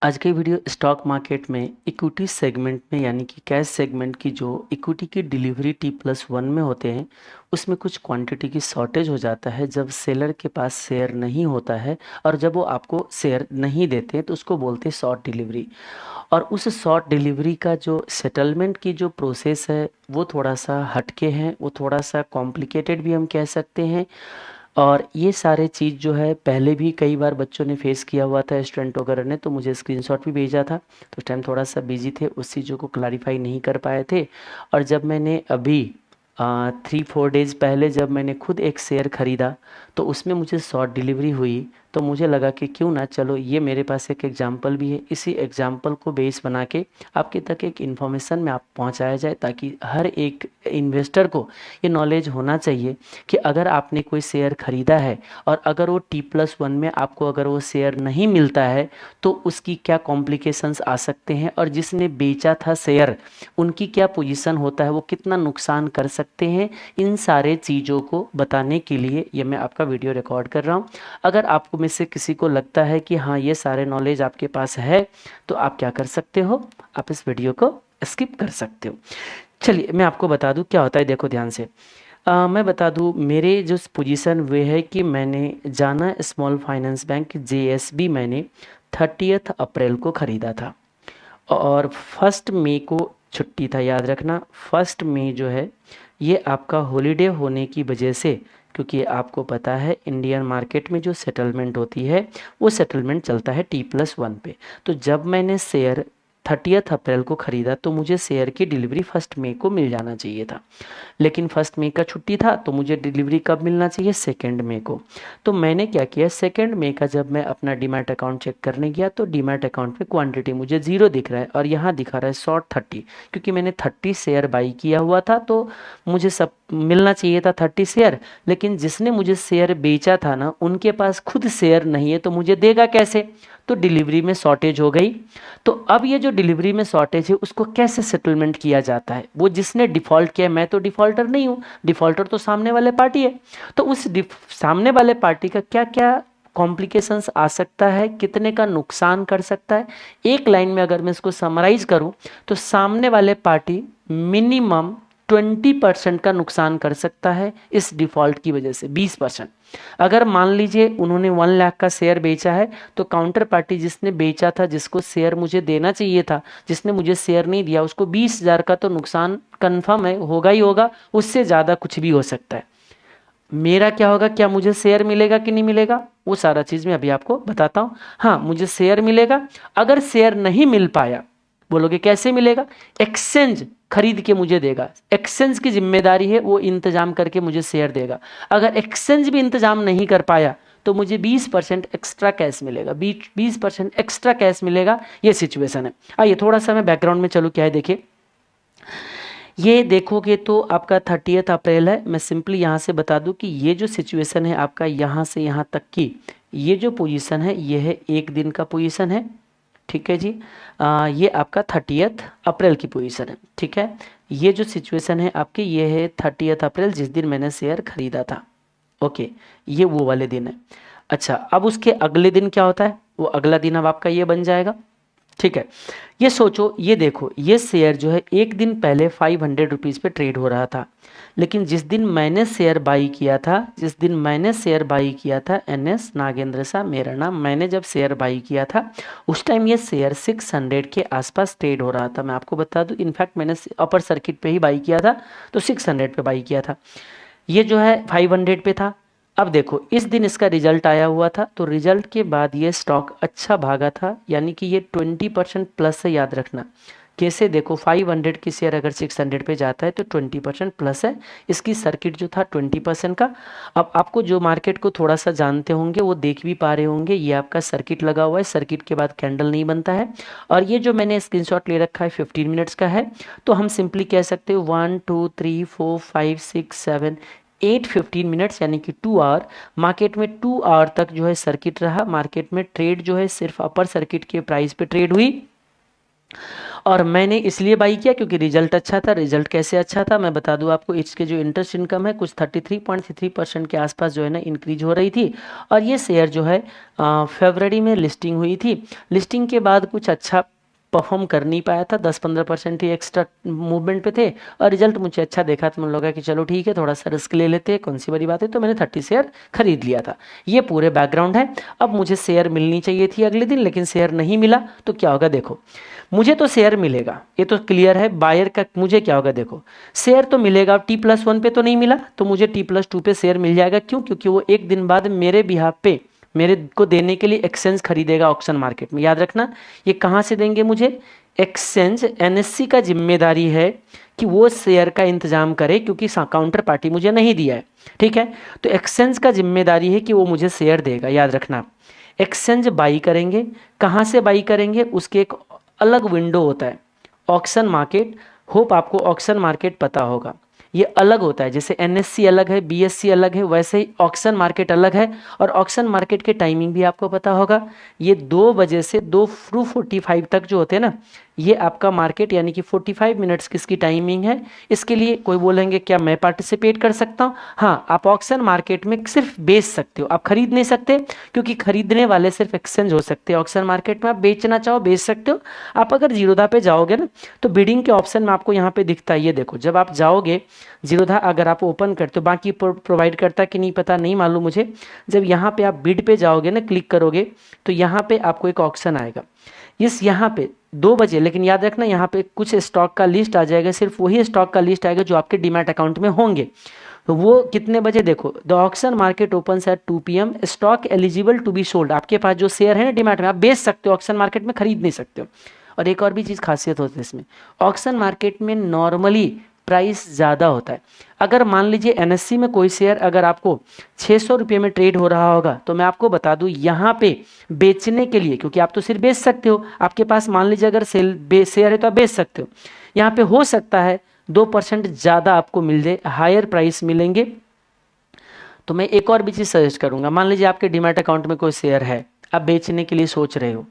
आज की video stock market में इक्विटी सेगमेंट में यानी कि कैश सेगमेंट की जो इक्विटी की डिलीवरी T+1 में होते हैं उसमें कुछ क्वांटिटी की शॉर्टेज हो जाता है जब सेलर के पास शेयर नहीं होता है और जब वो आपको शेयर नहीं देते हैं तो उसको बोलते हैं शॉर्ट डिलीवरी। और उस शॉर्ट डिलीवरी का जो सेटलमेंट की जो प्रोसेस है वो थोड़ा सा हटके हैं, वो थोड़ा सा कॉम्प्लिकेटेड भी हम कह सकते हैं। और ये सारे चीज़ जो है पहले भी कई बार बच्चों ने फेस किया हुआ था, स्टूडेंट वगैरह ने, तो मुझे स्क्रीनशॉट भी भेजा था। तो उस टाइम थोड़ा सा बिजी थे, उस चीज़ों को क्लैरिफाई नहीं कर पाए थे। और जब मैंने अभी 3-4 डेज पहले जब मैंने खुद एक शेयर ख़रीदा तो उसमें मुझे शॉर्ट डिलीवरी हुई। तो मुझे लगा कि क्यों ना, चलो ये मेरे पास एक एग्जांपल भी है, इसी एग्जांपल को बेस बना के आपके तक एक इन्फॉर्मेशन में आप पहुंचाया जाए ताकि हर एक इन्वेस्टर को ये नॉलेज होना चाहिए कि अगर आपने कोई शेयर ख़रीदा है और अगर वो T+1 में आपको अगर वो शेयर नहीं मिलता है तो उसकी क्या कॉम्प्लिकेशंस आ सकते हैं, और जिसने बेचा था शेयर उनकी क्या पोजीशन होता है, वो कितना नुकसान कर सकते हैं। इन सारे चीज़ों को बताने के लिए ये मैं आपका वीडियो रिकॉर्ड कर रहा हूँ। अगर आपको में से किसी को लगता है कि हाँ ये सारे नॉलेज आपके पास है तो आप क्या कर सकते हो, आप इस वीडियो को स्किप कर सकते हो। चलिए मैं आपको बता दूं क्या होता है, देखो ध्यान से। मैं बता दूं मेरे जो पोजीशन वे है कि मैंने जाना स्मॉल फाइनेंस बैंक JSB मैंने 30 अप्रैल को ख़रीदा था और 1 मई को छुट्टी था। याद रखना 1 मई जो है ये आपका हॉलीडे होने की वजह से, क्योंकि आपको पता है इंडियन मार्केट में जो सेटलमेंट होती है वो सेटलमेंट चलता है T+1 पे। तो जब मैंने शेयर 30 अप्रैल को ख़रीदा तो मुझे शेयर की डिलीवरी 1 मई को मिल जाना चाहिए था, लेकिन 1 मई का छुट्टी था तो मुझे डिलीवरी कब मिलना चाहिए, 2 मई को। तो मैंने क्या किया, 2 मई का जब मैं अपना डीमैट अकाउंट चेक करने गया तो डीमैट अकाउंट में क्वांटिटी मुझे 0 दिख रहा है और यहाँ दिखा रहा है शॉर्ट 30, क्योंकि मैंने 30 शेयर बाई किया हुआ था तो मुझे सब मिलना चाहिए था 30 शेयर। लेकिन जिसने मुझे शेयर बेचा था ना उनके पास खुद शेयर नहीं है तो मुझे देगा कैसे, तो डिलीवरी में शॉर्टेज हो गई। तो अब ये जो डिलीवरी में शॉर्टेज है उसको कैसे सेटलमेंट किया जाता है, वो जिसने डिफ़ॉल्ट किया, मैं तो डिफ़ॉल्टर नहीं हूँ, डिफ़ॉल्टर तो सामने वाले पार्टी है। तो उस सामने वाले पार्टी का क्या क्या कॉम्प्लिकेशंस आ सकता है, कितने का नुकसान कर सकता है, एक लाइन में अगर मैं इसको समराइज करूं तो सामने वाले पार्टी मिनिमम 20% का नुकसान कर सकता है इस डिफ़ॉल्ट की वजह से, 20%। अगर मान लीजिए उन्होंने 1 लाख का शेयर बेचा है तो काउंटर पार्टी जिसने बेचा था, जिसको शेयर मुझे देना चाहिए था, जिसने मुझे शेयर नहीं दिया, उसको 20,000 का तो नुकसान कन्फर्म है, होगा ही होगा, उससे ज़्यादा कुछ भी हो सकता है। मेरा क्या होगा, क्या मुझे शेयर मिलेगा कि नहीं मिलेगा, वो सारा चीज़ मैं अभी आपको बताता हूँ। हाँ मुझे शेयर मिलेगा। अगर शेयर नहीं मिल पाया, बोलोगे कैसे मिलेगा, एक्सचेंज खरीद के मुझे देगा, एक्सचेंज की जिम्मेदारी है, वो इंतजाम करके मुझे शेयर देगा। अगर एक्सचेंज भी इंतजाम नहीं कर पाया तो मुझे 20% एक्स्ट्रा कैश मिलेगा, 20% एक्स्ट्रा कैश मिलेगा। ये सिचुएशन है। आइए थोड़ा सा मैं बैकग्राउंड में चलूँ, क्या है देखिए। ये देखोगे तो आपका 30 अप्रैल है। मैं सिंपली यहाँ से बता दूं कि ये जो सिचुएशन है आपका यहाँ से यहाँ तक की, ये जो पोजीशन है ये है एक दिन का पोजीशन है, ठीक है जी। ये आपका 30 अप्रैल की पोजीशन है, ठीक है। ये जो सिचुएशन है आपकी ये है 30 अप्रैल, जिस दिन मैंने शेयर खरीदा था। ओके, ये वो वाले दिन है। अच्छा, अब उसके अगले दिन क्या होता है, वो अगला दिन अब आपका ये बन जाएगा, ठीक है। ये सोचो, ये देखो, ये शेयर जो है एक दिन पहले 500 रुपीज़ पे ट्रेड हो रहा था, लेकिन जिस दिन मैंने शेयर बाई किया था, जिस दिन मैंने शेयर बाई किया था, NS नागेंद्र सा मेरा नाम, मैंने जब शेयर बाई किया था उस टाइम ये शेयर 600 के आसपास ट्रेड हो रहा था। मैं आपको बता दूं, इनफैक्ट मैंने अपर सर्किट पे ही बाई किया था तो 600 पे बाई किया था, ये जो है 500 पे था। अब देखो इस दिन इसका रिजल्ट आया हुआ था तो रिजल्ट के बाद ये स्टॉक अच्छा भागा था, यानी कि ये 20% प्लस से, याद रखना। कैसे, देखो 500 की शेयर अगर 600 पे जाता है तो 20% प्लस है। इसकी सर्किट जो था 20% का। अब आपको जो मार्केट को थोड़ा सा जानते होंगे वो देख भी पा रहे होंगे, ये आपका सर्किट लगा हुआ है, सर्किट के बाद कैंडल नहीं बनता है। और ये जो मैंने स्क्रीनशॉट ले रखा है 15 मिनट्स का है, तो हम सिंपली कह सकते हो 1 2 3 4 5 6 7 8 15 मिनट्स यानी कि 2 आवर मार्केट में 2 आवर तक जो है सर्किट रहा। मार्केट में ट्रेड जो है सिर्फ अपर सर्किट के प्राइस पे ट्रेड हुई। और मैंने इसलिए बाई किया क्योंकि रिजल्ट अच्छा था। रिजल्ट कैसे अच्छा था मैं बता दूं आपको, इसके जो इंटरेस्ट इनकम है कुछ 33.33% के आसपास जो है ना इंक्रीज हो रही थी। और ये शेयर जो है फरवरी में लिस्टिंग हुई थी। लिस्टिंग के बाद कुछ अच्छा परफॉर्म कर नहीं पाया था, 10-15% ही एक्स्ट्रा मूवमेंट पे थे। और रिजल्ट मुझे अच्छा देखा तो मुझे लगा कि चलो ठीक है, थोड़ा सा रिस्क ले लेते हैं, कौन सी बड़ी बात है। तो मैंने 30 शेयर खरीद लिया था। ये पूरे बैकग्राउंड है। अब मुझे शेयर मिलनी चाहिए थी अगले दिन, लेकिन शेयर नहीं मिला तो क्या होगा देखो। मुझे तो शेयर मिलेगा, ये तो क्लियर है। बायर का मुझे क्या होगा देखो, शेयर तो मिलेगा। T+1 पे तो नहीं मिला, तो मुझे T+2 पे शेयर मिल जाएगा। क्यों? क्योंकि वो एक दिन बाद मेरे बिहाफ पे मेरे को देने के लिए एक्सचेंज खरीदेगा ऑक्शन मार्केट में। याद रखना, ये कहाँ से देंगे मुझे? एक्सचेंज। एनएससी का जिम्मेदारी है कि वो शेयर का इंतजाम करे, क्योंकि काउंटर पार्टी मुझे नहीं दिया है। ठीक है, तो एक्सचेंज का जिम्मेदारी है कि वो मुझे शेयर देगा। याद रखना, एक्सचेंज बाई करेंगे। कहाँ से बाई करेंगे? उसके एक अलग विंडो होता है, ऑक्शन मार्केट। होप आपको ऑक्शन मार्केट पता होगा। ये अलग होता है, जैसे एनएससी अलग है, बीएससी अलग है, वैसे ही ऑक्शन मार्केट अलग है। और ऑक्शन मार्केट के टाइमिंग भी आपको पता होगा। ये 2 बजे से 2:45 तक जो होते हैं ना, ये आपका मार्केट यानी कि 45 मिनट्स किसकी टाइमिंग है। इसके लिए कोई बोलेंगे क्या मैं पार्टिसिपेट कर सकता हूँ? हाँ, आप ऑक्शन मार्केट में सिर्फ बेच सकते हो, आप खरीद नहीं सकते, क्योंकि खरीदने वाले सिर्फ एक्सचेंज हो सकते हैं। ऑक्शन मार्केट में आप बेचना चाहो बेच सकते हो। आप अगर जीरोधा पे जाओगे ना, तो बिडिंग के ऑप्शन में आपको यहाँ पे दिखता है, ये देखो। जब आप जाओगे जीरोधा, अगर आप ओपन करते हो, बाकी प्रोवाइड करता कि नहीं पता नहीं मालूम मुझे। जब यहाँ पे आप बिड पे जाओगे ना, क्लिक करोगे, तो यहाँ पे आपको एक ऑप्शन आएगा। इस यहाँ पे 2 बजे, लेकिन याद रखना यहाँ पे कुछ स्टॉक का लिस्ट आ जाएगा, सिर्फ वही स्टॉक का लिस्ट आएगा जो आपके डीमैट अकाउंट में होंगे। तो वो कितने बजे देखो, the auction market open at 2 PM, stock eligible to be sold. आपके पास जो शेयर है ना डीमैट में, आप बेच सकते हो, ऑक्शन मार्केट में खरीद नहीं सकते हो। और एक और भी चीज़ खासियत होती है इसमें, ऑक्शन मार्केट में नॉर्मली प्राइस ज़्यादा होता है। अगर मान लीजिए एनएससी में कोई शेयर अगर आपको 600 रुपये में ट्रेड हो रहा होगा, तो मैं आपको बता दूं यहाँ पे बेचने के लिए, क्योंकि आप तो सिर्फ बेच सकते हो, आपके पास मान लीजिए अगर शेयर है तो आप बेच सकते हो। यहाँ पे हो सकता है 2% ज़्यादा आपको मिल जाए, हायर प्राइस मिलेंगे। तो मैं एक और भी चीज़ सजेस्ट करूंगा, मान लीजिए आपके डीमैट अकाउंट में कोई शेयर है, आप बेचने के लिए सोच रहे हो,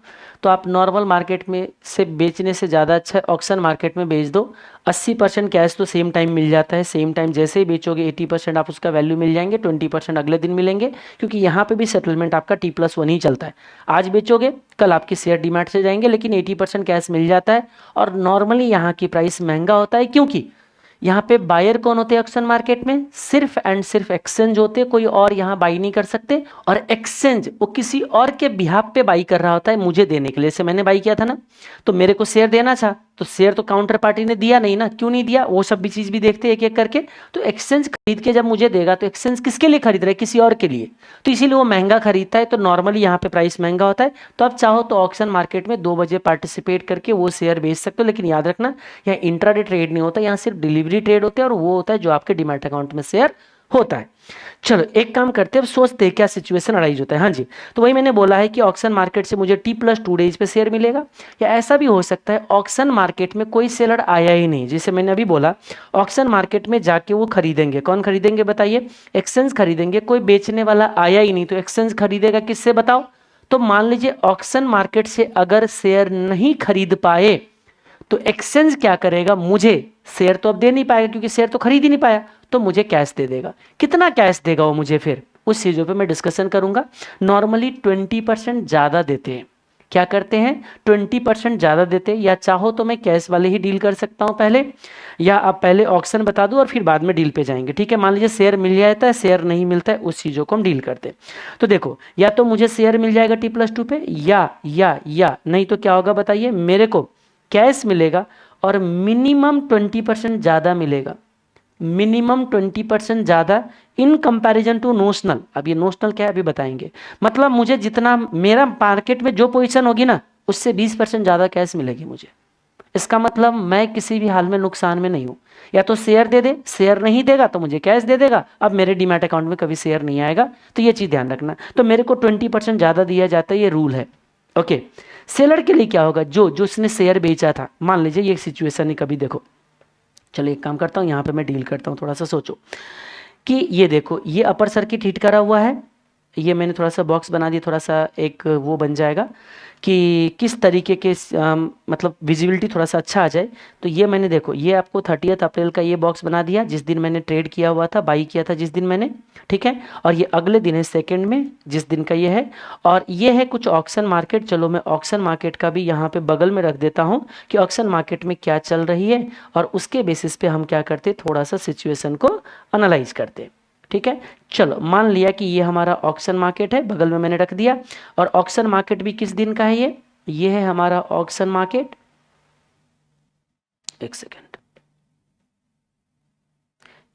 तो आप नॉर्मल मार्केट में से बेचने से ज़्यादा अच्छा ऑक्शन मार्केट में बेच दो। 80% कैश तो सेम टाइम मिल जाता है। सेम टाइम जैसे ही बेचोगे 80% आप उसका वैल्यू मिल जाएंगे, 20% अगले दिन मिलेंगे, क्योंकि यहाँ पे भी सेटलमेंट आपका T+1 ही चलता है। आज बेचोगे कल आपकी शेयर डीमैट से जाएंगे, लेकिन 80% कैश मिल जाता है। और नॉर्मली यहाँ की प्राइस महंगा होता है, क्योंकि यहाँ पे बायर कौन होते हैं ऑक्शन मार्केट में? सिर्फ एंड सिर्फ एक्सचेंज होते हैं, कोई और यहाँ बाई नहीं कर सकते। और एक्सचेंज वो किसी और के बिहाफ पे बाई कर रहा होता है मुझे देने के लिए। जैसे मैंने बाई किया था ना, तो मेरे को शेयर देना था, तो शेयर तो काउंटर पार्टी ने दिया नहीं ना। क्यों नहीं दिया? वो सब भी चीज भी देखते हैं एक एक करके। तो एक्सचेंज खरीद के जब मुझे देगा, तो एक्सचेंज किसके लिए खरीद रहा है? किसी और के लिए। तो इसीलिए वो महंगा खरीदता है, तो नॉर्मली यहाँ पे प्राइस महंगा होता है। तो आप चाहो तो ऑक्शन मार्केट में 2 बजे पार्टिसिपेट करके वो शेयर बेच सकते हो, लेकिन याद रखना यहाँ इंट्राडे ट्रेड नहीं होता, यहाँ सिर्फ डिलीवरी ट्रेड होते हैं, और वो होता है जो आपके डीमैट अकाउंट में शेयर होता है। चलो एक काम करते हैं, अब सोचते हैं क्या सिचुएशन अराइज होता है। हाँ जी, तो वही मैंने बोला है कि ऑक्शन मार्केट से मुझे T+2 डेज पे शेयर मिलेगा। या ऐसा भी हो सकता है ऑक्शन मार्केट में कोई सेलर आया ही नहीं, जैसे मैंने अभी बोला ऑक्शन मार्केट में जाके वो खरीदेंगे। कौन खरीदेंगे बताइए? एक्सचेंज खरीदेंगे। कोई बेचने वाला आया ही नहीं, तो एक्सचेंज खरीदेगा किससे बताओ? तो मान लीजिए ऑक्शन मार्केट से अगर शेयर नहीं खरीद पाए, तो एक्सचेंज क्या करेगा? मुझे शेयर तो अब दे नहीं पाएगा, क्योंकि शेयर तो खरीद ही नहीं पाया, तो मुझे कैश दे देगा। कितना कैश देगा वो मुझे? फिर उस चीज़ों पे मैं डिस्कशन करूंगा। नॉर्मली 20% ज़्यादा देते हैं। क्या करते हैं? 20% ज़्यादा देते हैं। या चाहो तो मैं कैश वाले ही डील कर सकता हूं पहले, या आप पहले ऑक्शन बता दूं और फिर बाद में डील पे जाएंगे। ठीक है, मान लीजिए शेयर मिल जाता है, शेयर नहीं मिलता है, उस चीज़ों को हम डील करते हैं। तो देखो, या तो मुझे शेयर मिल जाएगा T+2 पे, या नहीं तो क्या होगा बताइए? मेरे को कैश मिलेगा, और मिनिमम 20% ज़्यादा मिलेगा। मिनिमम 20% ज़्यादा इन कंपैरिजन टू नोशनल। अब ये नोशनल क्या है अभी बताएंगे। मतलब मुझे जितना मेरा मार्केट में जो पोजीशन होगी ना, उससे 20% ज़्यादा कैश मिलेगी मुझे। इसका मतलब मैं किसी भी हाल में नुकसान में नहीं हूँ। या तो शेयर दे दे, शेयर नहीं देगा तो मुझे कैश दे देगा। अब मेरे डीमैट अकाउंट में कभी शेयर नहीं आएगा, तो ये चीज़ ध्यान रखना। तो मेरे को 20% ज़्यादा दिया जाता है, ये रूल है। ओके, सेलर के लिए क्या होगा? जो उसने शेयर बेचा था, मान लीजिए ये सिचुएशन है, कभी देखो, चलो एक काम करता हूँ, यहाँ पे मैं डील करता हूँ। थोड़ा सा सोचो कि ये देखो, ये अपर सर्किट हिट करा हुआ है, ये मैंने थोड़ा सा बॉक्स बना दिया, थोड़ा सा एक वो बन जाएगा कि किस तरीके के मतलब विजिबिलिटी थोड़ा सा अच्छा आ जाए। तो ये मैंने देखो, ये आपको 30 अप्रैल का ये बॉक्स बना दिया जिस दिन मैंने ट्रेड किया हुआ था, बाई किया था जिस दिन मैंने, ठीक है। और ये अगले दिन है सेकंड में जिस दिन का ये है। और ये है कुछ ऑक्शन मार्केट। चलो मैं ऑक्शन मार्केट का भी यहाँ पे बगल में रख देता हूँ कि ऑक्शन मार्केट में क्या चल रही है, और उसके बेसिस पे हम क्या करते, थोड़ा सा सिचुएशन को एनालाइज करते। ठीक है, चलो मान लिया कि ये हमारा ऑक्शन मार्केट है, बगल में मैंने रख दिया। और ऑक्शन मार्केट भी किस दिन का है, ये है हमारा ऑक्शन मार्केट। एक सेकेंड,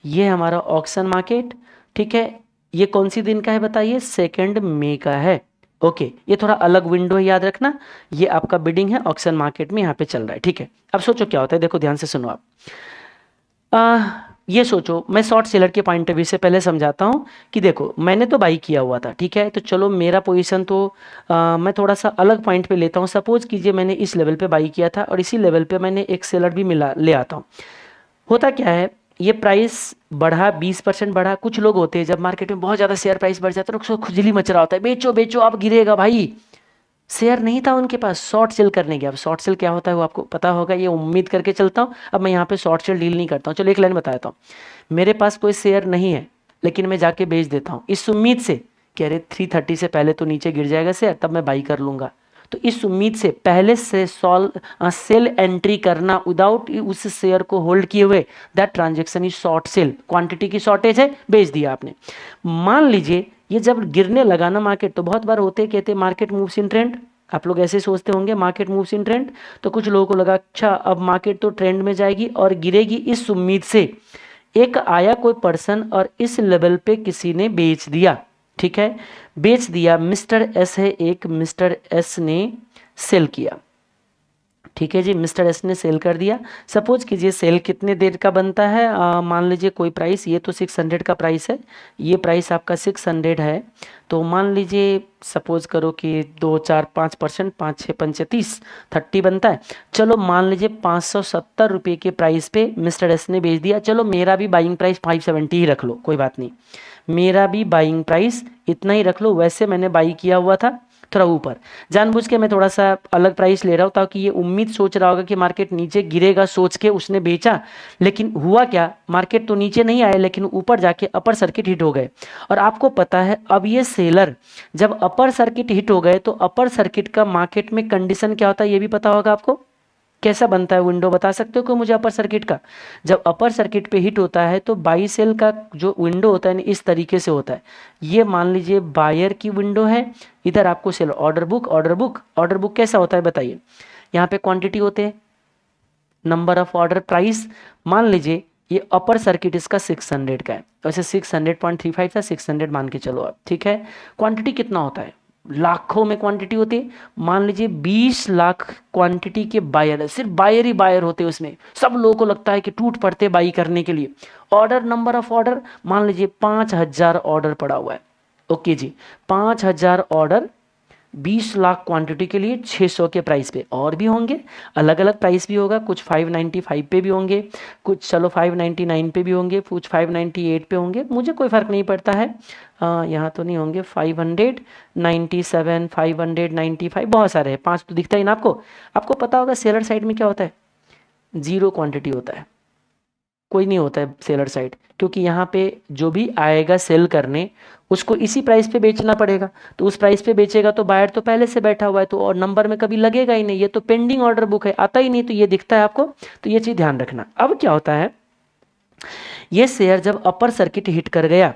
ये हमारा ऑक्शन मार्केट, ठीक है। ये कौन सी दिन का है बताइए, 2 मई का है। ओके, ये थोड़ा अलग विंडो है, याद रखना। ये आपका बिडिंग है ऑक्शन मार्केट में, यहाँ पे चल रहा है, ठीक है। अब सोचो क्या होता है, देखो ध्यान से सुनो आप। ये सोचो, मैं शॉर्ट सेलर के पॉइंट ऑफ व्यू से पहले समझाता हूँ कि देखो मैंने तो बाई किया हुआ था, ठीक है। तो चलो मेरा पोजीशन तो मैं थोड़ा सा अलग पॉइंट पे लेता हूँ। सपोज कीजिए मैंने इस लेवल पे बाई किया था और इसी लेवल पे मैंने एक सेलर भी मिला ले आता हूँ। होता क्या है, ये प्राइस बढ़ा, 20% बढ़ा। कुछ लोग होते हैं जब मार्केट में बहुत ज़्यादा शेयर प्राइस बढ़ जाता है तो खुजली मच रहा होता है, बेचो बेचो अब गिरेगा भाई। शेयर नहीं था उनके पास, शॉर्ट सेल करने गया। अब शॉर्ट सेल क्या होता है वो आपको पता होगा, ये उम्मीद करके चलता हूँ। अब मैं यहाँ पे शॉर्ट सेल डील नहीं करता हूँ। चलो एक लाइन बताता हूँ, मेरे पास कोई शेयर नहीं है लेकिन मैं जाके बेच देता हूँ इस उम्मीद से कि अरे 330 से पहले तो नीचे गिर जाएगा शेयर, तब मैं बाई कर लूंगा। तो इस उम्मीद से पहले से सेल एंट्री करना विदाउट उस शेयर को होल्ड किए हुए, that transaction is short cell. Quantity की शॉर्टेज है, बेच दिया आपने। मान लीजिए ये जब गिरने लगा ना मार्केट, तो बहुत बार होते कहते मार्केट मूव्स इन ट्रेंड। आप लोग ऐसे सोचते होंगे मार्केट मूव्स इन ट्रेंड। तो कुछ लोगों को लगा अच्छा अब मार्केट तो ट्रेंड में जाएगी और गिरेगी, इस उम्मीद से एक आया कोई पर्सन और इस लेवल पे किसी ने बेच दिया, ठीक है। बेच दिया, मिस्टर एस है एक, मिस्टर एस ने सेल किया, ठीक है जी। मिस्टर एस ने सेल कर दिया। सपोज कीजिए सेल कितने देर का बनता है, मान लीजिए कोई प्राइस, ये तो 600 का प्राइस है, ये प्राइस आपका 600 है। तो मान लीजिए सपोज करो कि 2 4 5%, 5 6 5 30 बनता है। चलो मान लीजिए 570 रुपये के प्राइस पे मिस्टर एस ने बेच दिया। चलो मेरा भी बाइंग प्राइस 570 ही रख लो, कोई बात नहीं, मेरा भी बाइंग प्राइस इतना ही रख लो। वैसे मैंने बाई किया हुआ था थोड़ा ऊपर, जानबूझ के मैं थोड़ा सा अलग प्राइस ले रहा हूँ ताकि ये उम्मीद सोच रहा होगा कि मार्केट नीचे गिरेगा, सोच के उसने बेचा। लेकिन हुआ क्या, मार्केट तो नीचे नहीं आया लेकिन ऊपर जाके अपर सर्किट हिट हो गए। और आपको पता है अब ये सेलर जब अपर सर्किट हिट हो गए तो अपर सर्किट का मार्केट में कंडीशन क्या होता है ये भी पता होगा आपको। कैसा बनता है विंडो बता सकते हो कि मुझे अपर सर्किट का, जब अपर सर्किट पे हिट होता है तो बाई सेल का जो विंडो होता है इस तरीके से होता है। ये मान लीजिए बायर की विंडो है, इधर आपको sell order book. Order book कैसा होता है बताइए, यहाँ पे क्वांटिटी होते हैं, नंबर ऑफ ऑर्डर, प्राइस। मान लीजिए ये अपर सर्किट इसका 600 का है, वैसे 600.35 था, 600 मान के चलो आप, ठीक है। क्वांटिटी कितना होता है, लाखों में क्वांटिटी होती है। मान लीजिए 20 लाख क्वांटिटी के बायर है, सिर्फ बायर ही बायर होते हैं उसमें, सब लोगों को लगता है कि टूट पड़ते बाई करने के लिए। ऑर्डर, नंबर ऑफ ऑर्डर मान लीजिए 5000 ऑर्डर पड़ा हुआ है। ओके जी, 5000 ऑर्डर 20 लाख क्वांटिटी के लिए 600 के प्राइस पे। और भी होंगे, अलग अलग प्राइस भी होगा, कुछ 595 पे भी होंगे, कुछ चलो 599 पे भी होंगे, कुछ 598 पे होंगे, मुझे कोई फ़र्क नहीं पड़ता है। यहाँ तो नहीं होंगे, 597, 595, बहुत सारे हैं, 5 तो दिखता ही ना आपको। आपको पता होगा सेलर साइड में क्या होता है, जीरो क्वांटिटी होता है, कोई नहीं होता है सेलर साइड, क्योंकि यहाँ पे जो भी आएगा सेल करने उसको इसी प्राइस पे बेचना पड़ेगा। तो उस प्राइस पे बेचेगा तो बायर तो पहले से बैठा हुआ है, तो और नंबर में कभी लगेगा ही नहीं, ये तो पेंडिंग ऑर्डर बुक है, आता ही नहीं, तो ये दिखता है आपको। तो ये चीज़ ध्यान रखना। अब क्या होता है, ये शेयर जब अपर सर्किट हिट कर गया,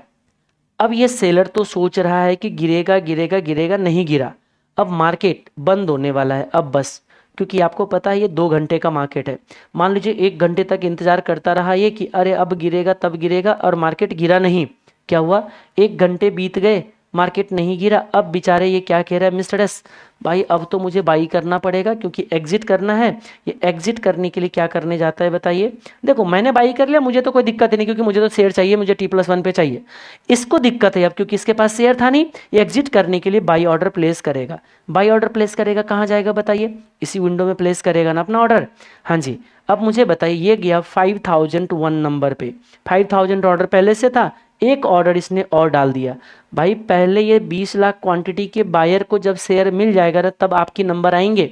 अब ये सेलर तो सोच रहा है कि गिरेगा गिरेगा गिरेगा, नहीं गिरा। अब मार्केट बंद होने वाला है अब बस, क्योंकि आपको पता है ये 2 घंटे का मार्केट है। मान लीजिए 1 घंटे तक इंतजार करता रहा ये कि अरे अब गिरेगा तब गिरेगा, और मार्केट गिरा नहीं। क्या हुआ, 1 घंटे बीत गए, मार्केट नहीं गिरा। अब बेचारे ये क्या कह रहा है, मिस्टर एस भाई अब तो मुझे बाई करना पड़ेगा क्योंकि एग्जिट करना है। ये एग्जिट करने के लिए क्या करने जाता है बताइए। देखो मैंने बाई कर लिया, मुझे तो कोई दिक्कत ही नहीं क्योंकि मुझे तो शेयर चाहिए, मुझे T+1 पे चाहिए। इसको दिक्कत है अब क्योंकि इसके पास शेयर था नहीं, ये एग्जिट करने के लिए बाई ऑर्डर प्लेस करेगा। बाई ऑर्डर प्लेस करेगा, कहाँ जाएगा बताइए, इसी विंडो में प्लेस करेगा ना अपना ऑर्डर। हाँ जी, अब मुझे बताइए ये गया 5001 नंबर पे, 5000 ऑर्डर पहले से था, एक ऑर्डर इसने और डाल दिया। भाई पहले ये 20 लाख क्वांटिटी के बायर को जब शेयर मिल जाएगा ना तब आपकी नंबर आएंगे,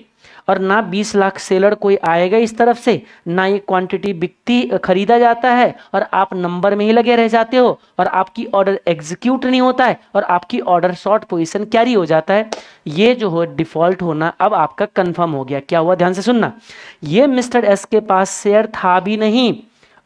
और ना 20 लाख सेलर कोई आएगा इस तरफ से, ना ये क्वांटिटी बिकती खरीदा जाता है, और आप नंबर में ही लगे रह जाते हो, और आपकी ऑर्डर एग्जीक्यूट नहीं होता है, और आपकी ऑर्डर शॉर्ट पोजीशन कैरी हो जाता है। ये जो हो डिफॉल्ट होना अब आपका कंफर्म हो गया। क्या हुआ, ध्यान से सुनना। ये मिस्टर एस के पास शेयर था भी नहीं,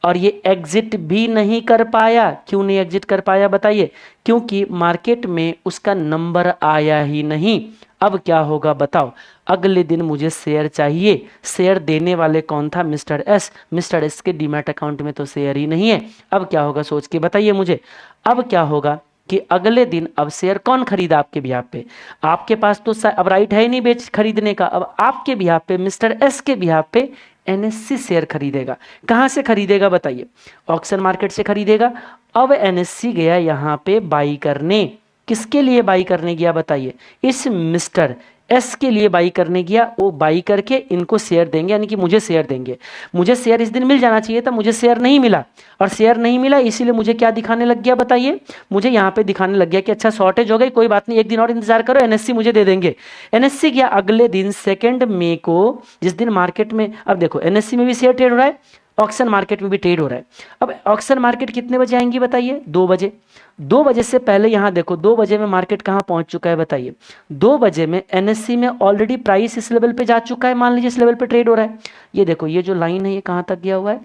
और ये एग्जिट भी नहीं कर पाया। क्यों नहीं एग्जिट कर पाया बताइए? क्योंकि मार्केट में उसका नंबर आया ही नहीं। अब क्या होगा बताओ? अगले दिन मुझे शेयर चाहिए। शेयर देने वाले कौन था? Mister S. मिस्टर एस के डीमैट अकाउंट में तो शेयर ही नहीं है। अब क्या होगा सोच के बताइए मुझे। अब क्या होगा कि अगले दिन अब शेयर कौन खरीदा आपके बिहाफ पे? आपके पास तो अब राइट है ही नहीं बेच खरीदने का। अब आपके बिहाफ पे, मिस्टर एस के बिहाफ पे एनएससी शेयर खरीदेगा। कहां से खरीदेगा बताइए? ऑक्शन मार्केट से खरीदेगा। अब एनएससी गया यहां पे बाई करने। किसके लिए बाई करने गया बताइए? इस मिस्टर एस के लिए बाई करने गया। वो बाई करके इनको शेयर देंगे, यानी कि मुझे शेयर देंगे। मुझे शेयर इस दिन मिल जाना चाहिए था, मुझे शेयर नहीं मिला, और शेयर नहीं मिला इसीलिए मुझे क्या दिखाने लग गया बताइए? मुझे यहाँ पे दिखाने लग गया कि अच्छा शॉर्टेज हो गई, कोई बात नहीं, एक दिन और इंतजार करो, एनएससी मुझे दे देंगे। एनएससी गया अगले दिन 2 मई को, जिस दिन मार्केट में, अब देखो एनएससी में भी शेयर ट्रेड हो रहा है, ऑक्शन मार्केट में भी ट्रेड हो रहा है। अब ऑक्शन मार्केट कितने बजे आएंगी बताइए? 2 बजे। 2 बजे से पहले यहां देखो 2 बजे में मार्केट कहां पहुंच चुका है बताइए? 2 बजे में एनएससी में ऑलरेडी प्राइस इस लेवल पे जा चुका है। मान लीजिए इस लेवल पे ट्रेड हो रहा है। ये देखो ये जो लाइन है ये कहां तक गया हुआ है?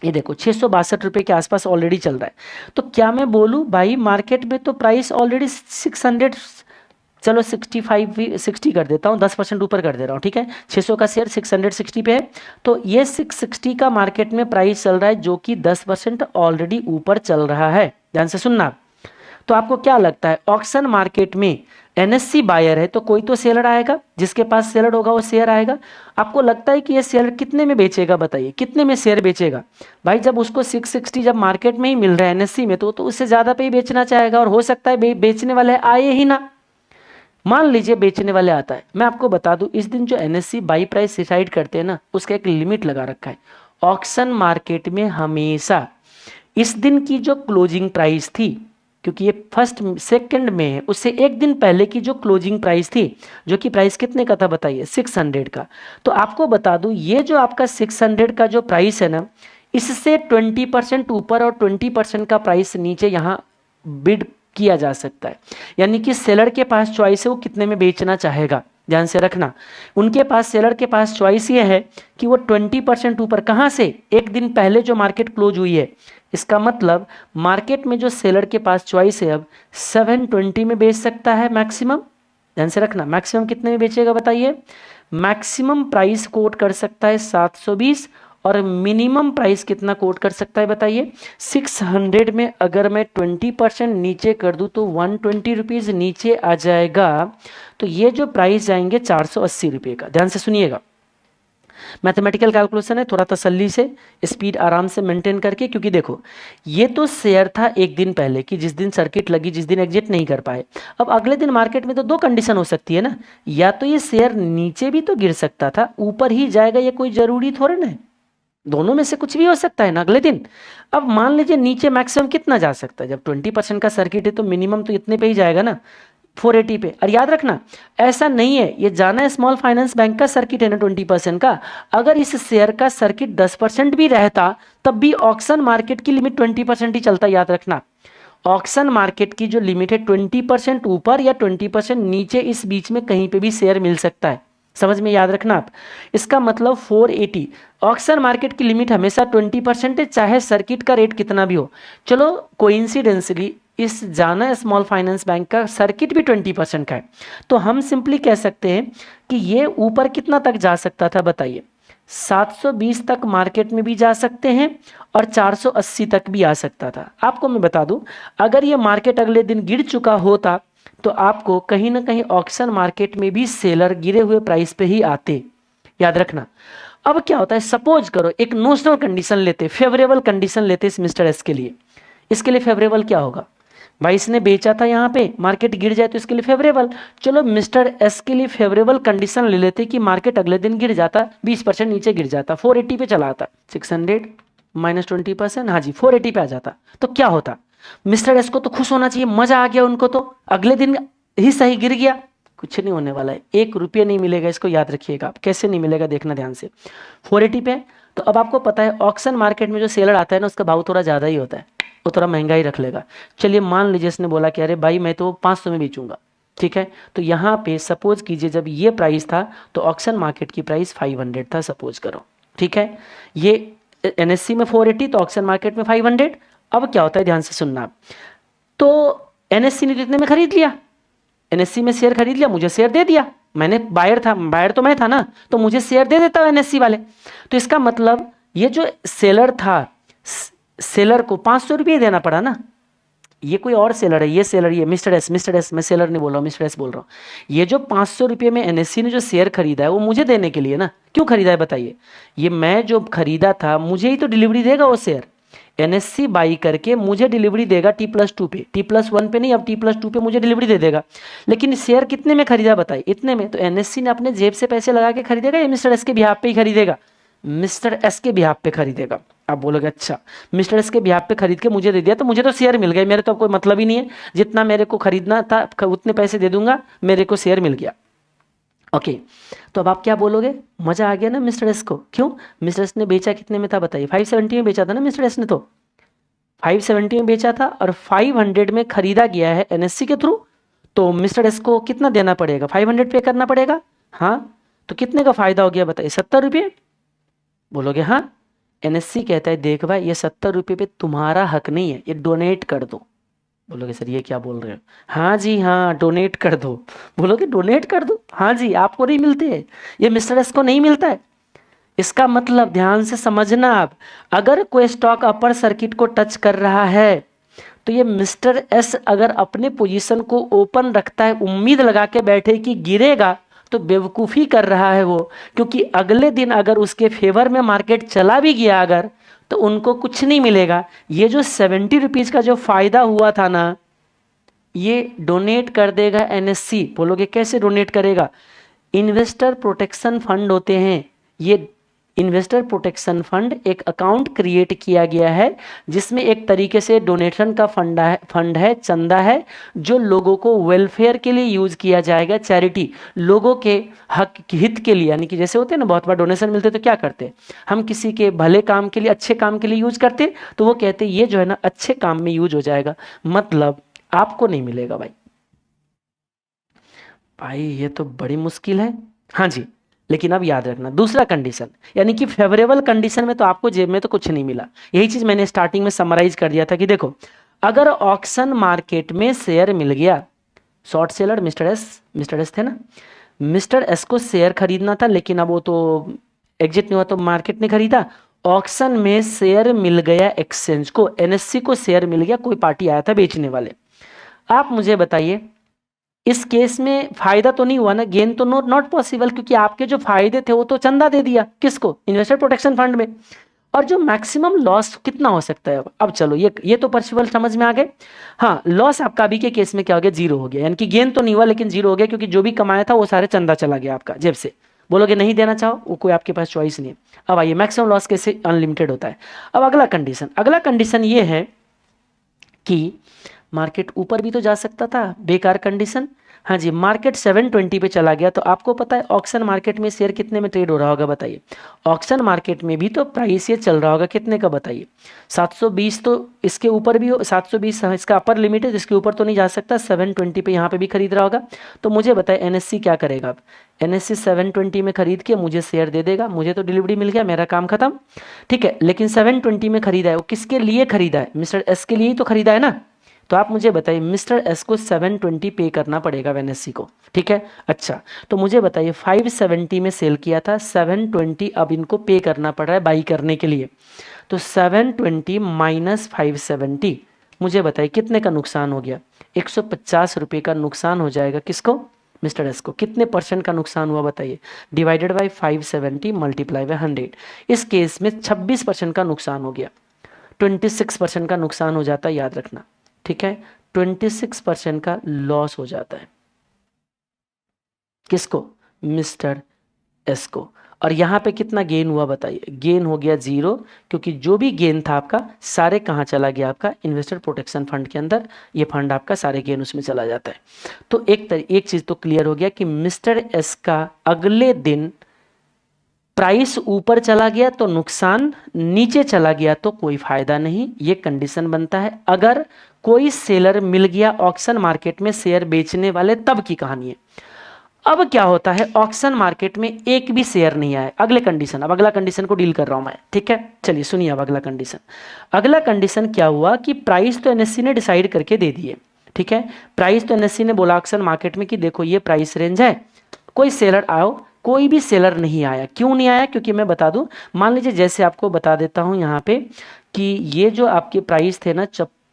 ये देखो 662 रुपए के आसपास ऑलरेडी चल रहा है। तो क्या मैं बोलूं भाई मार्केट में तो प्राइस ऑलरेडी 600, चलो 60 कर देता हूँ, 10% ऊपर कर दे रहा हूँ, ठीक है। 600 का शेयर 660 पे है, तो ये 660 का मार्केट में प्राइस चल रहा है, जो कि 10% ऑलरेडी ऊपर चल रहा है। ध्यान से सुनना। तो आपको क्या लगता है ऑक्शन मार्केट में एनएससी बायर है तो कोई तो सेलर आएगा, जिसके पास सेलर होगा वो शेयर आएगा। आपको लगता है कि ये सेलर कितने में बेचेगा बताइए? कितने में शेयर बेचेगा? भाई जब उसको 660 जब मार्केट में ही मिल रहा है एनएससी में, तो उससे ज्यादा पे ही बेचना चाहेगा, और हो सकता है बेचने वाले आए ही ना। मान लीजिए बेचने वाले आता है, मैं आपको बता दूं इस दिन जो एनएससी बाई प्राइस डिसाइड करते हैं ना, उसका एक लिमिट लगा रखा है। ऑक्शन मार्केट में हमेशा इस दिन की जो क्लोजिंग प्राइस थी, क्योंकि ये फर्स्ट सेकंड में है, उससे एक दिन पहले की जो क्लोजिंग प्राइस थी, जो कि प्राइस कितने का था बताइए? 600 का। तो आपको बता दूं ये जो आपका 600 का जो प्राइस है ना, इससे 20% ऊपर और 20% का प्राइस नीचे यहाँ बिड किया जा सकता है। यानी कि सेलर के पास चॉइस है वो कितने में बेचना चाहेगा। ध्यान से रखना, उनके पास, सेलर के पास चॉइस ये है कि वो 20% ऊपर, कहां से? एक दिन पहले जो मार्केट क्लोज हुई है। इसका मतलब मार्केट में जो सेलर के पास चॉइस है अब 720 में बेच सकता है मैक्सिमम। ध्यान से रखना, मैक्सिमम कितने में बेचेगा बताइए? मैक्सिमम प्राइस कोट कर सकता है 720, और मिनिमम प्राइस कितना कोट कर सकता है बताइए? 600 में अगर मैं 20% नीचे कर दूं तो 120 रुपीज नीचे आ जाएगा। तो ये जो प्राइस जाएंगे 480 रुपये का। ध्यान से सुनिएगा, मैथमेटिकल कैलकुलेशन है, थोड़ा तसल्ली से, स्पीड आराम से मेंटेन करके, क्योंकि देखो ये तो शेयर था एक दिन पहले कि जिस दिन सर्किट लगी, जिस दिन एग्जिट नहीं कर पाए। अब अगले दिन मार्केट में तो 2 कंडीशन हो सकती है ना, या तो ये शेयर नीचे भी तो गिर सकता था, ऊपर ही जाएगा, ये कोई जरूरी थोड़ा ना है, दोनों में से कुछ भी हो सकता है ना अगले दिन। अब मान लीजिए नीचे मैक्सिमम कितना जा सकता है? जब 20% का सर्किट है तो मिनिमम तो इतने पे ही जाएगा ना, 480 पे। और याद रखना ऐसा नहीं है, ये जाना स्मॉल फाइनेंस बैंक का सर्किट है ना 20% का। अगर इस शेयर का सर्किट 10% भी रहता तब भी ऑक्शन मार्केट की लिमिट 20% ही चलता। याद रखना, ऑक्शन मार्केट की जो लिमिट है 20% ऊपर या 20% नीचे, इस बीच में कहीं पे भी शेयर मिल सकता है। समझ में, याद रखना आप। इसका मतलब 480, ऑक्शन मार्केट की लिमिट हमेशा 20% है, चाहे सर्किट का रेट कितना भी हो। चलो कोइंसिडेंसली इस जाना स्मॉल फाइनेंस बैंक का सर्किट भी 20% का है, तो हम सिंपली कह सकते हैं कि ये ऊपर कितना तक जा सकता था बताइए? 720 तक मार्केट में भी जा सकते हैं, और 480 तक भी आ सकता था। आपको मैं बता दूं, अगर ये मार्केट अगले दिन गिर चुका होता तो आपको कहीं ना कहीं ऑक्शन मार्केट में भी सेलर गिरे हुए प्राइस पे ही आते। याद रखना। अब क्या होता है, सपोज करो एक नोशनल कंडीशन लेते, फेवरेबल कंडीशन लेते इस मिस्टर एस के लिए। इसके लिए फेवरेबल क्या होगा भाई? इसने बेचा था यहाँ पे, मार्केट गिर जाए तो इसके लिए फेवरेबल। चलो मिस्टर एस के लिए फेवरेबल कंडीशन ले लेते कि मार्केट अगले दिन गिर जाता, 20% नीचे गिर जाता, 480 पे चला आता, 600 -20%, हाँ जी 480 पे आ जाता, तो क्या होता? मिस्टर एस को तो खुश होना चाहिए, मजा आ गया उनको, तो अगले दिन ही सही गिर गया, कुछ नहीं होने वाला है, 1 रुपया नहीं मिलेगा, इसको याद रखिएगा आप। कैसे नहीं मिलेगा देखना ध्यान से। 480 पे, तो अब आपको पता है ऑक्शन मार्केट में जो सेलर आता है ना उसका भाव थोड़ा ज़्यादा ही होता है, वो थोड़ा महंगा ही रख लेगा। चलिए मान लीजिए इसने बोला कि अरे भाई मैं तो 500 में बेचूंगा, ठीक है, तो यहाँ पे सपोज कीजिए जब ये प्राइस था तो ऑक्शन मार्केट की प्राइस 500 था सपोज करो, ठीक है। ये एनएससी में 480 तो ऑक्शन मार्केट में 500। अब क्या होता है ध्यान से सुनना आप, तो एनएससी ने कितने में खरीद लिया, एनएससी में शेयर खरीद लिया, मुझे शेयर दे दिया, मैंने बायर था, बायर तो मैं था ना, तो मुझे शेयर दे देता है एनएससी वाले। तो इसका मतलब ये जो सेलर था, सेलर को 500 रुपये देना पड़ा ना, ये कोई और सेलर है, ये सेलर, ये मिस्टर एस, मिस्टर एस, मैं सेलर नहीं बोल रहा हूँ, मिस्टर एस बोल रहा हूँ। ये जो 500 रुपये में एनएससी ने जो शेयर खरीदा है वो मुझे देने के लिए ना, क्यों खरीदा है बताइए, ये मैं जो खरीदा था मुझे ही तो डिलीवरी देगा वो शेयर, एनएससी बाई करके मुझे डिलीवरी देगा T+2 पे, T+1 पे नहीं, अब T+2 पे मुझे डिलीवरी दे देगा। लेकिन शेयर कितने में खरीदा बताइए, इतने में, तो एनएससी ने अपने जेब से पैसे लगा के खरीदेगा या मिस्टर एस के बिहाफ पे ही खरीदेगा, मिस्टर एस के बिहाफ पे खरीदेगा। आप बोलोगे अच्छा मिस्टर एस के बिहाफ पे खरीद के मुझे दे दिया तो मुझे तो शेयर मिल गए, मेरे तो अब कोई मतलब ही नहीं है, जितना मेरे को खरीदना था उतने पैसे दे दूंगा, मेरे को शेयर मिल गया। ओके, तो अब आप क्या बोलोगे, मजा आ गया ना मिस्टर एस को, क्यों, मिस्टर एस ने बेचा कितने में था बताइए, 570 में बेचा था ना मिस्टर एस ने, तो 570 में बेचा था और 500 में खरीदा गया है एनएससी के थ्रू, तो मिस्टर एस को कितना देना पड़ेगा, 500 पे करना पड़ेगा। हाँ, तो कितने का फायदा हो गया बताइए, 70 रुपये, बोलोगे हाँ। एनएससी कहता है देख भाई ये 70 रुपये पे तुम्हारा हक नहीं है, ये डोनेट कर दो। बोलोगे सर ये क्या बोल रहे हो, हाँ जी हाँ डोनेट कर दो, बोलोगे डोनेट कर दो, हाँ जी आपको नहीं मिलते हैं, ये मिस्टर एस को नहीं मिलता है। इसका मतलब ध्यान से समझना आप, अगर कोई स्टॉक अपर सर्किट को टच कर रहा है तो ये मिस्टर एस अगर अपने पोजीशन को ओपन रखता है, उम्मीद लगा के बैठे कि गिरेगा, तो बेवकूफ़ी कर रहा है वो, क्योंकि अगले दिन अगर उसके फेवर में मार्केट चला भी गया अगर, तो उनको कुछ नहीं मिलेगा। ये जो 70 रुपीज़ का जो फायदा हुआ था ना, ये डोनेट कर देगा एनएससी। बोलोगे कैसे डोनेट करेगा, इन्वेस्टर प्रोटेक्शन फंड होते हैं ये, इन्वेस्टर प्रोटेक्शन फंड एक अकाउंट क्रिएट किया गया है जिसमें एक तरीके से डोनेशन का फंड है, चंदा है, जो लोगों को वेलफेयर के लिए यूज किया जाएगा, चैरिटी, लोगों के हक हित के लिए, यानी कि जैसे होते हैं ना बहुत बार डोनेशन मिलते तो क्या करते हैं हम, किसी के भले काम के लिए, अच्छे काम के लिए यूज करते, तो वो कहते ये जो है ना अच्छे काम में यूज हो जाएगा, मतलब आपको नहीं मिलेगा भाई। भाई ये तो बड़ी मुश्किल है। हाँ जी, लेकिन अब याद रखना दूसरा कंडीशन, यानी कि फेवरेबल कंडीशन में तो आपको जेब में तो कुछ नहीं मिला, यही चीज मैंने स्टार्टिंग में समराइज कर दिया था कि देखो अगर ऑक्शन मार्केट में शेयर मिल गया, शॉर्ट सेलर मिस्टर एस थे ना, मिस्टर एस को शेयर खरीदना था लेकिन अब वो तो एग्जिट नहीं हुआ तो मार्केट ने खरीदा, ऑक्शन में शेयर मिल गया, एक्सचेंज को एनएससी को शेयर मिल गया, कोई पार्टी आया था बेचने वाले। आप मुझे बताइए इस केस में फायदा तो नहीं हुआ ना, गेन तो नॉट पॉसिबल, क्योंकि आपके जो फायदे थे वो तो चंदा दे दिया किसको, इन्वेस्टर प्रोटेक्शन फंड में। और जो मैक्सिमम लॉस कितना हो सकता है, अब चलो ये तो पॉसिबल समझ में आ गए। हाँ, लॉस आपका अभी के केस में क्या हो गया, जीरो हो गया, यानी कि गेन तो नहीं हुआ लेकिन जीरो हो गया, क्योंकि जो भी कमाया था वो सारे चंदा चला गया आपका जेब से। बोलोगे नहीं देना चाहो, वो कोई आपके पास चॉइस नहीं है। अब आइए मैक्सिमम लॉस कैसे अनलिमिटेड होता है। अब अगला कंडीशन ये है कि मार्केट ऊपर भी तो जा सकता था, बेकार कंडीशन। हाँ जी, मार्केट 720 पे चला गया, तो आपको पता है ऑक्शन मार्केट में शेयर कितने में ट्रेड हो रहा होगा बताइए, ऑक्शन मार्केट में भी तो प्राइस ये चल रहा होगा कितने का बताइए, 720, तो इसके ऊपर भी 720 इसका अपर लिमिट है, इसके ऊपर तो नहीं जा सकता, 720 पे यहाँ पे भी खरीद रहा होगा। तो मुझे बताए एनएससी क्या करेगा, अब एनएससी 720 में खरीद के मुझे शेयर दे देगा, मुझे तो डिलीवरी मिल गया, मेरा काम खत्म, ठीक है। लेकिन 720 में खरीदा है, वो किसके लिए खरीदा है, मिस्टर एस के लिए ही तो खरीदा है ना। तो आप मुझे बताइए मिस्टर एस को 720 पे करना पड़ेगा एनएससी को, ठीक है। अच्छा, तो मुझे बताइए 570 में सेल किया था, 720 अब इनको पे करना पड़ रहा है बाई करने के लिए, तो 720 माइनस 570, मुझे बताइए कितने का नुकसान हो गया, 150 रुपये का नुकसान हो जाएगा किसको, मिस्टर एस को। कितने परसेंट का नुकसान हुआ बताइए, डिवाइडेड बाई 570 मल्टीप्लाई बाई 100, इस केस में 26% का नुकसान हो गया, 26% का नुकसान हो जाता है, याद रखना, ठीक है। 26% का लॉस हो जाता है किसको, मिस्टर एस को। और यहाँ पे कितना गेन हुआ बताइए, गेन हो गया 0, क्योंकि जो भी गेन था आपका सारे कहाँ चला गया, आपका इन्वेस्टर प्रोटेक्शन फंड के अंदर, ये फंड आपका सारे गेन उसमें चला जाता है। तो एक चीज तो क्लियर हो गया कि मिस्टर एस का अगले दिन प्राइस ऊपर चला गया तो नुकसान, नीचे चला गया तो कोई फायदा नहीं, ये कंडीशन बनता है अगर कोई सेलर मिल गया ऑक्शन मार्केट में शेयर बेचने वाले, तब की कहानी है। अब क्या होता है, ऑक्शन मार्केट में एक भी शेयर नहीं आया, अगले कंडीशन, अब अगला कंडीशन को डील कर रहा हूं मैं, ठीक है। चलिए सुनिए अब अगला कंडीशन। अगला कंडीशन क्या हुआ कि प्राइस तो एनएससी ने डिसाइड करके दे दिए, ठीक है। प्राइस तो एनएससी ने बोला ऑक्शन मार्केट में कि देखो ये प्राइस रेंज है, कोई सेलर आओ, कोई भी सेलर नहीं आया। क्यों नहीं आया, क्योंकि मैं बता दूं, मान लीजिए जैसे आपको बता देता हूं यहाँ पे कि ये जो आपके प्राइस थे ना,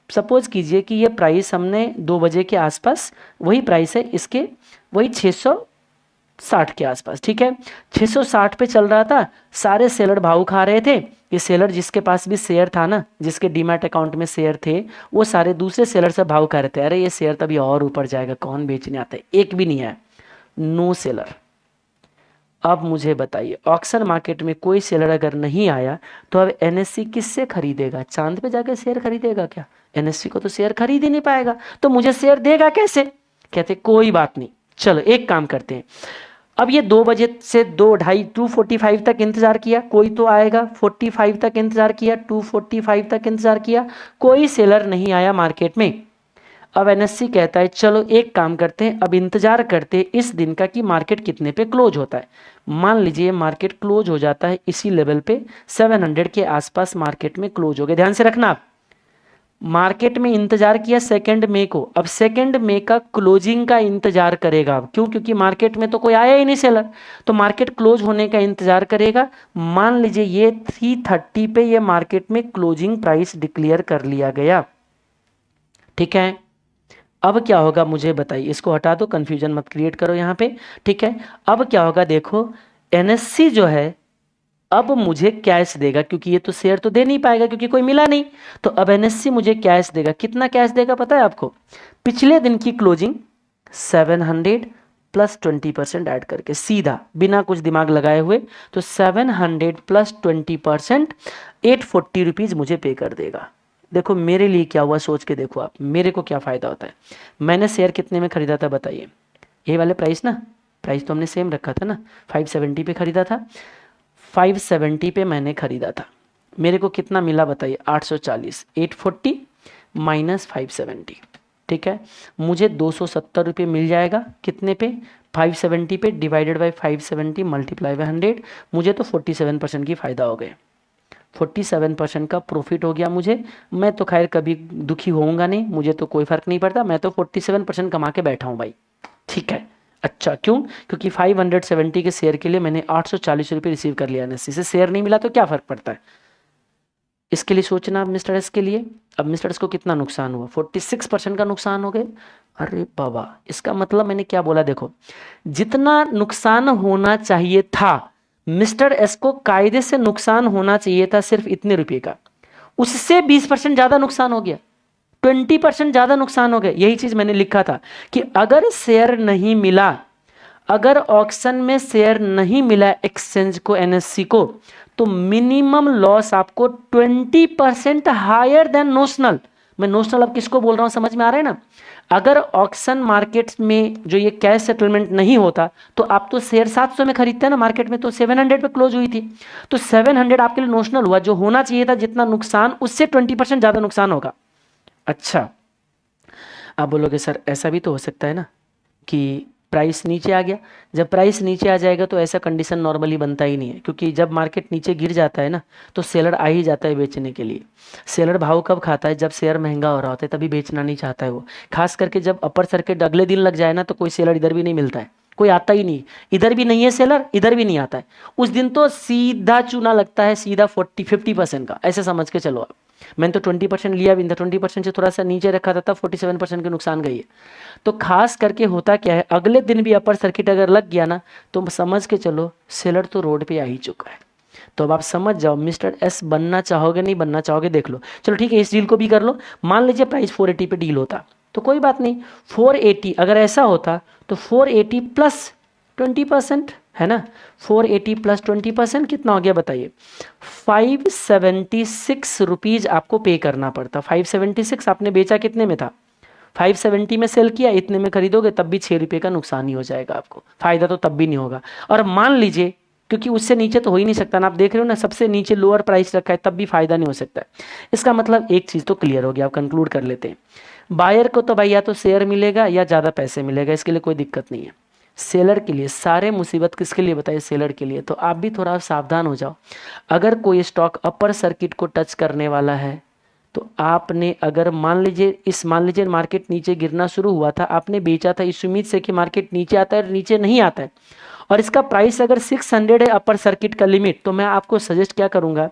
सपोज कीजिए कि ये प्राइस हमने 2 बजे के आसपास, वही प्राइस है इसके, वही 660 के आसपास, ठीक है। 660 पे चल रहा था, सारे सेलर भाव खा रहे थे। ये सेलर जिसके पास भी शेयर था ना, जिसके डीमैट अकाउंट में शेयर थे, वो सारे दूसरे सेलर से भाव खा रहे थे, अरे ये शेयर तभी और ऊपर जाएगा, कौन बेचने आता है, एक भी नहीं आया, नो सेलर। अब मुझे बताइए ऑक्शन मार्केट में कोई सेलर अगर नहीं आया तो अब एनएससी किससे खरीदेगा, चांद पे जाके शेयर खरीदेगा क्या, एनएससी को तो शेयर खरीद ही नहीं पाएगा, तो मुझे शेयर देगा कैसे। कहते कोई बात नहीं, चलो एक काम करते हैं, अब ये 2 बजे से 2:30 2:45 तक इंतजार किया, कोई तो आएगा, 45 तक इंतजार किया, 2:45 तक इंतजार किया, कोई सेलर नहीं आया मार्केट में। अब एनएससी कहता है चलो एक काम करते हैं, अब इंतजार करते हैं इस दिन का कि मार्केट कितने पे क्लोज होता है। मान लीजिए मार्केट क्लोज हो जाता है इसी लेवल पे, 700 के आसपास मार्केट में क्लोज हो गया। ध्यान से रखना, आप मार्केट में इंतजार किया 2 मई को, अब 2 मई का क्लोजिंग का इंतजार करेगा। अब क्यों, क्योंकि मार्केट में तो कोई आया ही नहीं सेलर, तो मार्केट क्लोज होने का इंतजार करेगा। मान लीजिए ये 330 पे ये मार्केट में क्लोजिंग प्राइस डिक्लेयर कर लिया गया, ठीक है। अब क्या होगा मुझे बताइए, इसको हटा दो, कंफ्यूजन मत क्रिएट करो यहाँ पे, ठीक है। अब क्या होगा देखो, एनएससी जो है अब मुझे कैश देगा, क्योंकि ये तो शेयर तो दे नहीं पाएगा क्योंकि कोई मिला नहीं, तो अब एनएससी मुझे कैश देगा। कितना कैश देगा पता है आपको, पिछले दिन की क्लोजिंग 700 प्लस 20% ऐड करके, सीधा बिना कुछ दिमाग लगाए हुए, तो 700 प्लस 20% 840 रुपीज मुझे पे कर देगा। देखो मेरे लिए क्या हुआ, सोच के देखो आप, मेरे को क्या फायदा होता है। मैंने शेयर कितने में खरीदा था बताइए, ये वाले प्राइस ना, प्राइस तो हमने सेम रखा था ना, 570 पे खरीदा था, 570 पे मैंने खरीदा था, मेरे को कितना मिला बताइए, 840, 840 माइनस 570, ठीक है। मुझे 270 रुपये मिल जाएगा, कितने पे, 570 पे, डिवाइडेड बाई 570 मल्टीप्लाई बाई 100, मुझे तो 47% की फ़ायदा हो गए, 47% का प्रॉफिट हो गया मुझे। मैं तो खैर कभी दुखी होऊंगा नहीं, मुझे तो कोई फर्क नहीं पड़ता, मैं तो 47% कमा के बैठा हूं भाई, ठीक है। अच्छा क्यों, क्योंकि 570 के शेयर के लिए मैंने 840 रुपये रिसीव कर लिया एनएससी से, शेयर नहीं मिला तो क्या फर्क पड़ता है। इसके लिए सोचना अब मिस्टर एस के लिए, अब मिस्टर एस को कितना नुकसान हुआ, 46% का नुकसान हो गए। अरे बाबा, इसका मतलब मैंने क्या बोला, देखो जितना नुकसान होना चाहिए था, मिस्टर एस को कायदे से नुकसान होना चाहिए था सिर्फ इतने रुपए का, उससे 20% ज्यादा नुकसान हो गया, 20% ज्यादा नुकसान हो गया। यही चीज मैंने लिखा था कि अगर शेयर नहीं मिला, अगर ऑक्शन में शेयर नहीं मिला एक्सचेंज को, एनएससी को, तो मिनिमम लॉस आपको 20% हायर देन नोशनल। मैं नोशनल अब किसको बोल रहा हूं समझ में आ रहा है ना। अगर ऑक्शन मार्केट में जो ये कैश सेटलमेंट नहीं होता तो आप तो शेयर 700 में खरीदते हैं ना, मार्केट में तो 700 पे क्लोज हुई थी, तो 700 आपके लिए नोशनल हुआ, जो होना चाहिए था जितना नुकसान, उससे 20% ज्यादा नुकसान होगा। अच्छा, आप बोलोगे सर ऐसा भी तो हो सकता है ना कि प्राइस नीचे आ गया। जब प्राइस नीचे आ जाएगा तो ऐसा कंडीशन नॉर्मली बनता ही नहीं है, क्योंकि जब मार्केट नीचे गिर जाता है ना तो सेलर आ ही जाता है बेचने के लिए। सेलर भाव कब खाता है, जब शेयर महंगा हो रहा होता है, तभी बेचना नहीं चाहता है वो। खास करके जब अपर सर्किट अगले दिन लग जाए ना तो कोई सेलर इधर भी नहीं मिलता है, कोई आता ही नहीं, इधर भी नहीं है सेलर, इधर भी नहीं आता है। उस दिन तो सीधा चूना लगता है, सीधा 40-50% का, ऐसे समझ के चलो आप। मैंने तो 20% लिया भी, 20% से थोड़ा सा नीचे रखा था, तब 47% के नुकसान गई है। तो खास करके होता क्या है, अगले दिन भी अपर सर्किट अगर लग गया ना तो समझ के चलो सेलर तो रोड पे आ ही चुका है। तो अब आप समझ जाओ मिस्टर एस बनना चाहोगे नहीं बनना चाहोगे, देख लो। चलो ठीक है, इस डील को भी कर लो। मान लीजिए प्राइस 480 पे डील होता तो कोई बात नहीं, 480 अगर ऐसा होता तो 480 प्लस 20%, है ना। 480 प्लस 20% कितना हो गया बताइए, 576 रुपीज आपको पे करना पड़ता। 576 आपने बेचा कितने में था, 570 में सेल किया, इतने में खरीदोगे तब भी 6 रुपये का नुकसान ही हो जाएगा आपको, फायदा तो तब भी नहीं होगा। और मान लीजिए, क्योंकि उससे नीचे तो हो ही नहीं सकता ना, आप देख रहे हो ना सबसे नीचे लोअर प्राइस रखा है, तब भी फायदा नहीं हो सकता है। इसका मतलब एक चीज़ तो क्लियर हो गया, आप कंक्लूड कर लेते हैं। बायर को तो भाई या तो शेयर मिलेगा या ज़्यादा पैसे मिलेगा, इसके लिए कोई दिक्कत नहीं है। सेलर के लिए सारे मुसीबत किसके लिए बताइए, सेलर के लिए। तो आप भी थोड़ा सावधान हो जाओ। अगर कोई स्टॉक अपर सर्किट को टच करने वाला है तो आपने, अगर मान लीजिए मार्केट नीचे गिरना शुरू हुआ था, आपने बेचा था इस उम्मीद से कि मार्केट नीचे आता है, नीचे नहीं आता है, और इसका प्राइस अगर 600 है अपर सर्किट का लिमिट, तो मैं आपको सजेस्ट क्या करूंगा,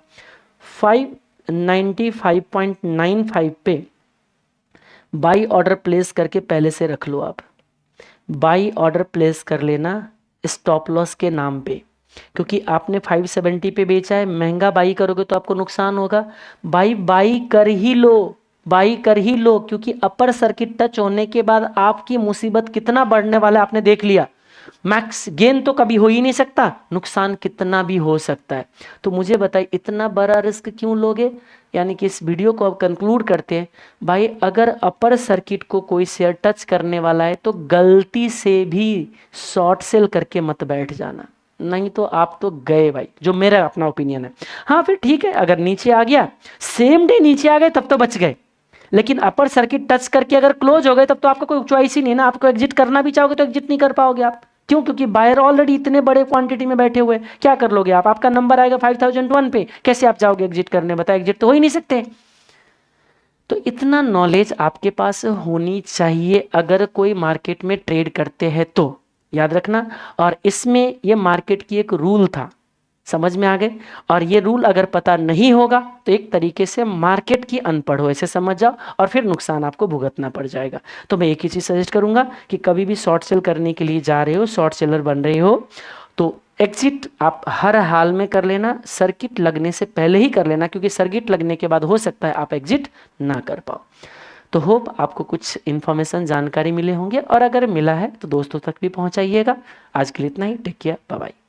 595.95 पे बाई ऑर्डर प्लेस करके पहले से रख लो। आप बाई ऑर्डर प्लेस कर लेना स्टॉप लॉस के नाम पे, क्योंकि आपने 570 पे बेचा है, महंगा बाई करोगे तो आपको नुकसान होगा। बाई कर ही लो, बाई कर ही लो, क्योंकि अपर सर्किट टच होने के बाद आपकी मुसीबत कितना बढ़ने वाला है आपने देख लिया। मैक्स गेन तो कभी हो ही नहीं सकता, नुकसान कितना भी हो सकता है। तो मुझे बताइए इतना बड़ा रिस्क क्यों लोगे। यानी कि इस वीडियो को अब कंक्लूड करते हैं, भाई अगर अपर सर्किट को कोई शेयर टच करने वाला है तो गलती से भी शॉर्ट सेल करके मत बैठ जाना, नहीं तो आप तो गए भाई, जो मेरा अपना ओपिनियन है। हाँ फिर ठीक है, अगर नीचे आ गया, सेम डे नीचे आ गए तब तो बच गए, लेकिन अपर सर्किट टच करके अगर क्लोज हो गए तब तो आपका कोई चॉइस ही नहीं है ना। आपको एग्जिट करना भी चाहोगे तो एग्जिट नहीं कर पाओगे आप, क्यों, क्योंकि बायर ऑलरेडी इतने बड़े क्वांटिटी में बैठे हुए, क्या कर लोगे आप, आपका नंबर आएगा 5001 पे, कैसे आप जाओगे एग्जिट करने, बताए एग्जिट तो हो ही नहीं सकते। तो इतना नॉलेज आपके पास होनी चाहिए अगर कोई मार्केट में ट्रेड करते हैं तो, याद रखना। और इसमें ये मार्केट की एक रूल था, समझ में आ गए। और ये रूल अगर पता नहीं होगा तो एक तरीके से मार्केट की अनपढ़ हो, ऐसे समझ जाओ, और फिर नुकसान आपको भुगतना पड़ जाएगा। तो मैं एक ही चीज़ सजेस्ट करूंगा कि कभी भी शॉर्ट सेल करने के लिए जा रहे हो, शॉर्ट सेलर बन रहे हो, तो एग्जिट आप हर हाल में कर लेना, सर्किट लगने से पहले ही कर लेना, क्योंकि सर्किट लगने के बाद हो सकता है आप एग्जिट ना कर पाओ। तो होप आपको कुछ इन्फॉर्मेशन जानकारी मिले होंगे, और अगर मिला है तो दोस्तों तक भी पहुंचाइएगा। आज के लिए इतना ही, टेक केयर, बाय बाय।